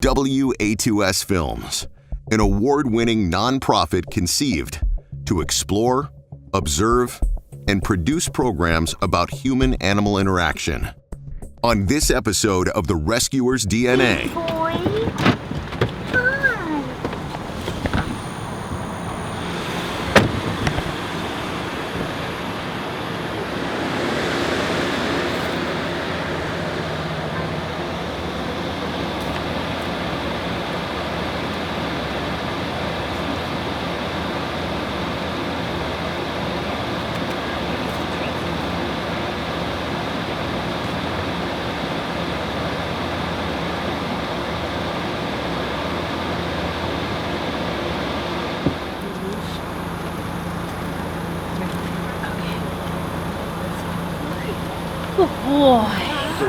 WA2S Films, an award-winning nonprofit conceived to explore, observe, and produce programs about human-animal interaction. On this episode of The Rescuer's DNA,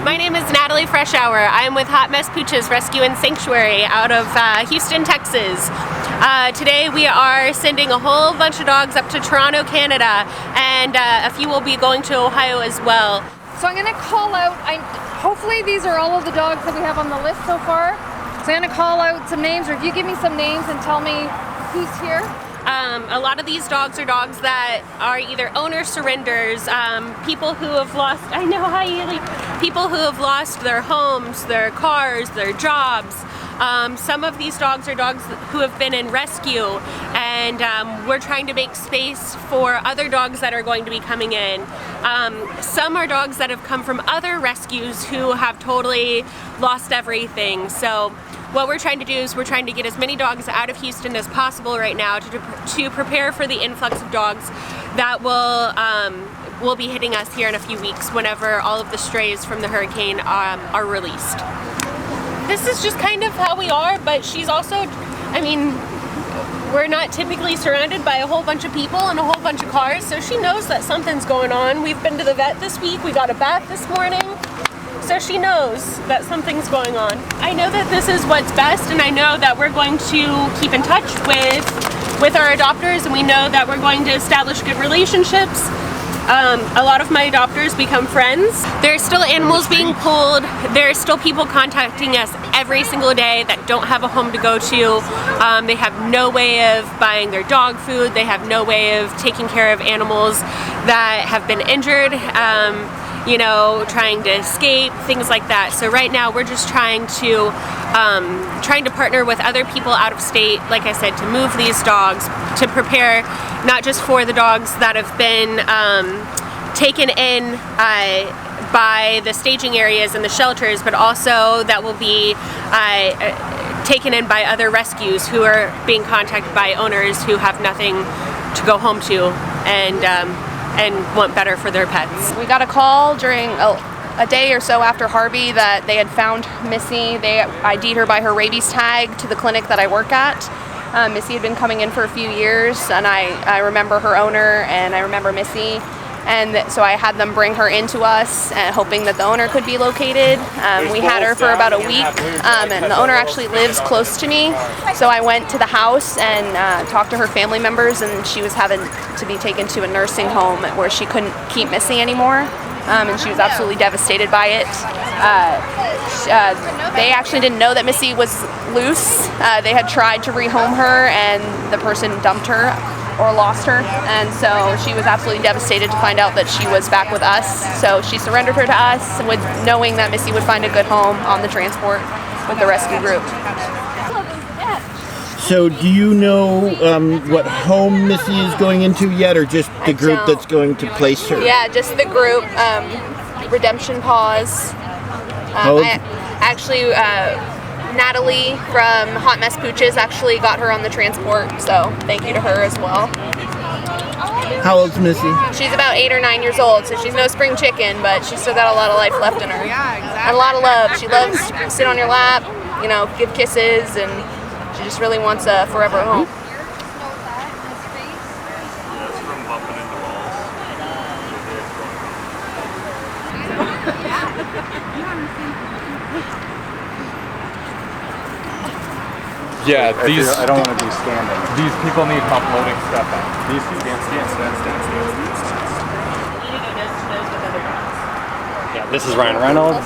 My name is Natalie Freshour. I'm with Hot Mess Pooches Rescue and Sanctuary out of Houston, Texas. Today we are sending a whole bunch of dogs up to Toronto, Canada, and a few will be going to Ohio as well. So I'm going to call out, hopefully these are all of the dogs that we have on the list so far. So I'm going to call out some names, or if you give me some names and tell me who's here. A lot of these dogs are dogs that are either owner surrenders, people who have lost, people who have lost their homes, their cars, their jobs. Some of these dogs are dogs who have been in rescue, and we're trying to make space for other dogs that are going to be coming in. Some are dogs that have come from other rescues who have totally lost everything. So what we're trying to do is we're trying to get as many dogs out of Houston as possible right now to prepare for the influx of dogs that will be hitting us here in a few weeks whenever all of the strays from the hurricane are released. This is just kind of how we are, but she's also, we're not typically surrounded by a whole bunch of people and a whole bunch of cars, so she knows that something's going on. We've been to the vet this week, we got a bath this morning. So she knows that something's going on. I know that this is what's best, and I know that we're going to keep in touch with our adopters, and we know that we're going to establish good relationships. A lot of my adopters become friends. There's still animals being pulled. There's still people contacting us every single day that don't have a home to go to. They have no way of buying their dog food. They have no way of taking care of animals that have been injured. Trying to escape, things like that. So right now we're just trying to partner with other people out of state, like I said, to move these dogs, to prepare not just for the dogs that have been taken in by the staging areas and the shelters, but also that will be taken in by other rescues who are being contacted by owners who have nothing to go home to and want better for their pets. We got a call during a day or so after Harvey that they had found Missy. They ID'd her by her rabies tag to the clinic that I work at. Missy had been coming in for a few years, and I remember her owner and I remember Missy. And so I had them bring her into us, hoping that the owner could be located. We had her for about a week, and the owner actually lives close to me. So I went to the house and talked to her family members, and she was having to be taken to a nursing home where she couldn't keep Missy anymore. And she was absolutely devastated by it. They actually didn't know that Missy was loose. They had tried to rehome her, and the person dumped her or lost her, and so she was absolutely devastated to find out that she was back with us. So she surrendered her to us, with knowing that Missy would find a good home on the transport with the rescue group. So do you know what home Missy is going into yet, or just the group that's going to place her? Yeah, just the group, Redemption Paws. Natalie from Hot Mess Pooches actually got her on the transport, so thank you to her as well. How old's Missy? She's about 8 or 9 years old, so she's no spring chicken, but she's still got a lot of life left in her. Yeah, exactly. And a lot of love. She loves to sit on your lap, give kisses, and she just really wants a forever home. Yeah, these. I don't want to be standing. These people need help loading stuff up. These stand. Yeah, this is Ryan Reynolds.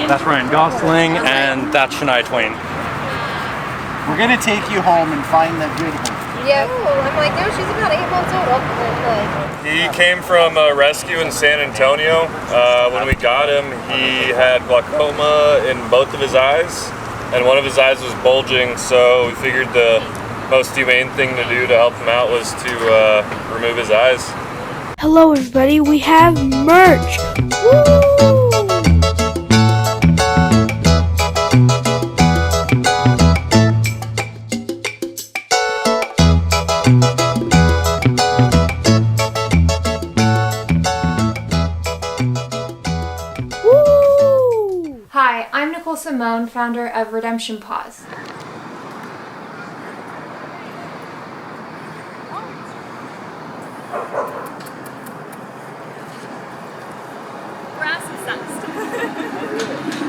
That's Ryan Gosling, and that's Shania Twain. We're gonna take you home and find the beautiful. Yeah, cool. I'm like, no, she's about 8 months old. He came from a rescue in San Antonio. When we got him, he had glaucoma in both of his eyes, and one of his eyes was bulging, so we figured the most humane thing to do to help him out was to remove his eyes. Hello everybody, we have merch! Woo! Hi, I'm Nicole Simone, founder of Redemption Paws. Grass is sensed.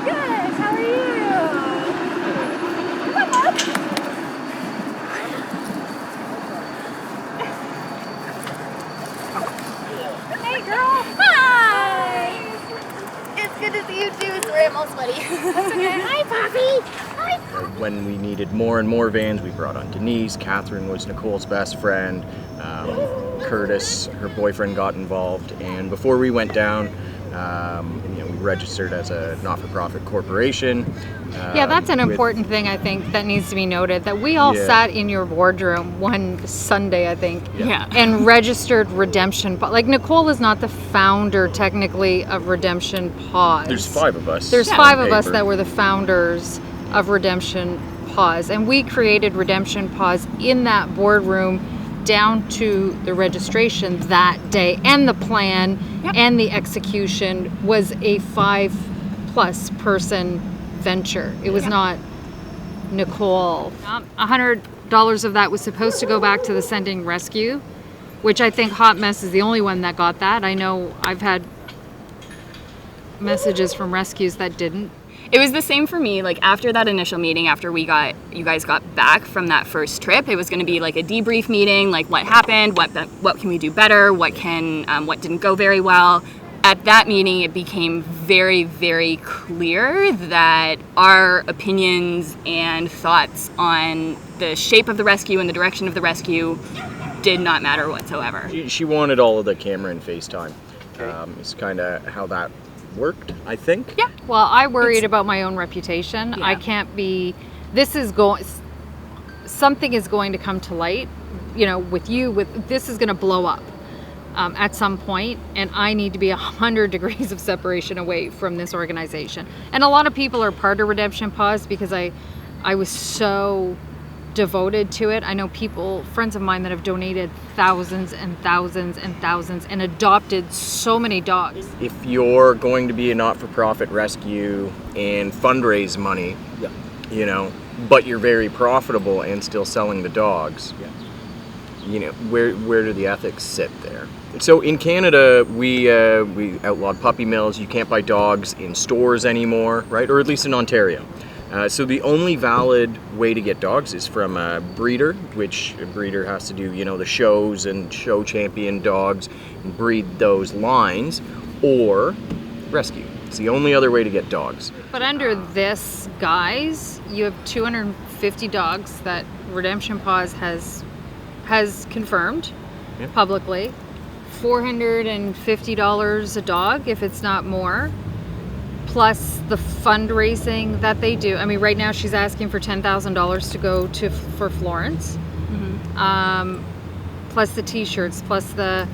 Good, how are you? Hey girl! Hi! It's good to see you too. Sorry, I'm all sweaty. That's okay. Hi, Poppy! Hi! When we needed more and more vans, we brought on Denise. Catherine was Nicole's best friend. Curtis, her boyfriend, got involved. And before we went down, we registered as a not-for-profit corporation. Yeah, that's an important thing, I think, that needs to be noted, that we all sat in your boardroom one Sunday, I think, and registered Redemption Paws. Like, Nicole is not the founder, technically, of Redemption Paws. There's 5 of us. There's 5 of us that were the founders of Redemption Paws, and we created Redemption Paws in that boardroom down to the registration that day, and the plan and the execution was a 5+ person venture. It was not Nicole. $100 of that was supposed to go back to the Sending Rescue, which I think Hot Mess is the only one that got that. I know I've had messages from rescues that didn't. It was the same for me. Like, after that initial meeting, after you guys got back from that first trip, it was going to be like a debrief meeting, like what happened, what can we do better, what didn't go very well. At that meeting, it became very, very clear that our opinions and thoughts on the shape of the rescue and the direction of the rescue did not matter whatsoever. She wanted all of the camera and FaceTime. It's kind of how that worked, I think. Yeah. Well, I worried about my own reputation. I can't be. Something is going to come to light. This is going to blow up at some point, and I need to be 100 degrees of separation away from this organization. And a lot of people are part of Redemption Paws because I was so devoted to it. I know friends of mine that have donated thousands and thousands and thousands and adopted so many dogs. If you're going to be a not-for-profit rescue and fundraise money, but you're very profitable and still selling the dogs, where do the ethics sit there? So in Canada, we outlawed puppy mills. You can't buy dogs in stores anymore, right? Or at least in Ontario. So the only valid way to get dogs is from a breeder, which a breeder has to do, the shows and show champion dogs and breed those lines, or rescue. It's the only other way to get dogs. But under this guise, you have 250 dogs that Redemption Paws has confirmed publicly. $450 a dog, if it's not more. Plus the fundraising that they do. I mean, right now she's asking for $10,000 to go for Florence. Mm-hmm. Plus the T-shirts, plus the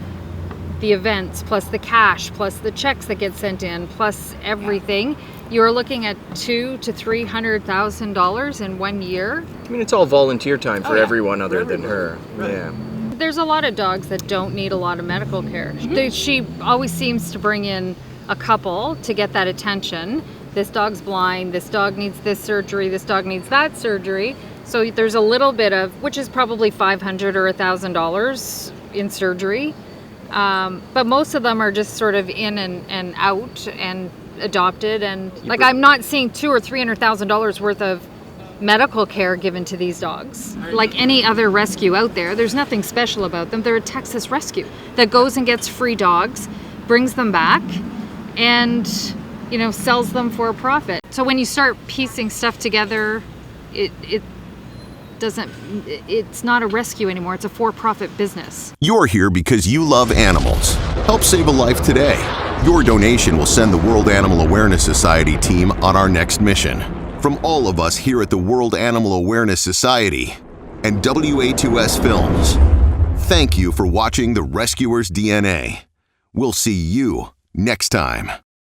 events, plus the cash, plus the checks that get sent in, plus everything. You're looking at $200,000 to $300,000 in 1 year. I mean, it's all volunteer time for everyone other than her. Right. Yeah. There's a lot of dogs that don't need a lot of medical care. Mm-hmm. She always seems to bring in a couple to get that attention. This dog's blind, this dog needs this surgery, this dog needs that surgery. So there's a little bit of, which is probably $500 or $1,000 in surgery. But most of them are just sort of in and out and adopted. And I'm not seeing $200,000 or $300,000 worth of medical care given to these dogs. Like any other rescue out there, there's nothing special about them. They're a Texas rescue that goes and gets free dogs, brings them back, and sells them for a profit. So when you start piecing stuff together, it's not a rescue anymore. It's a for-profit business. You're here because you love animals. Help save a life today. Your donation will send the World Animal Awareness Society team on our next mission. From all of us here at the World Animal Awareness Society and WA2S Films, thank you for watching The Rescuer's DNA. We'll see you next time.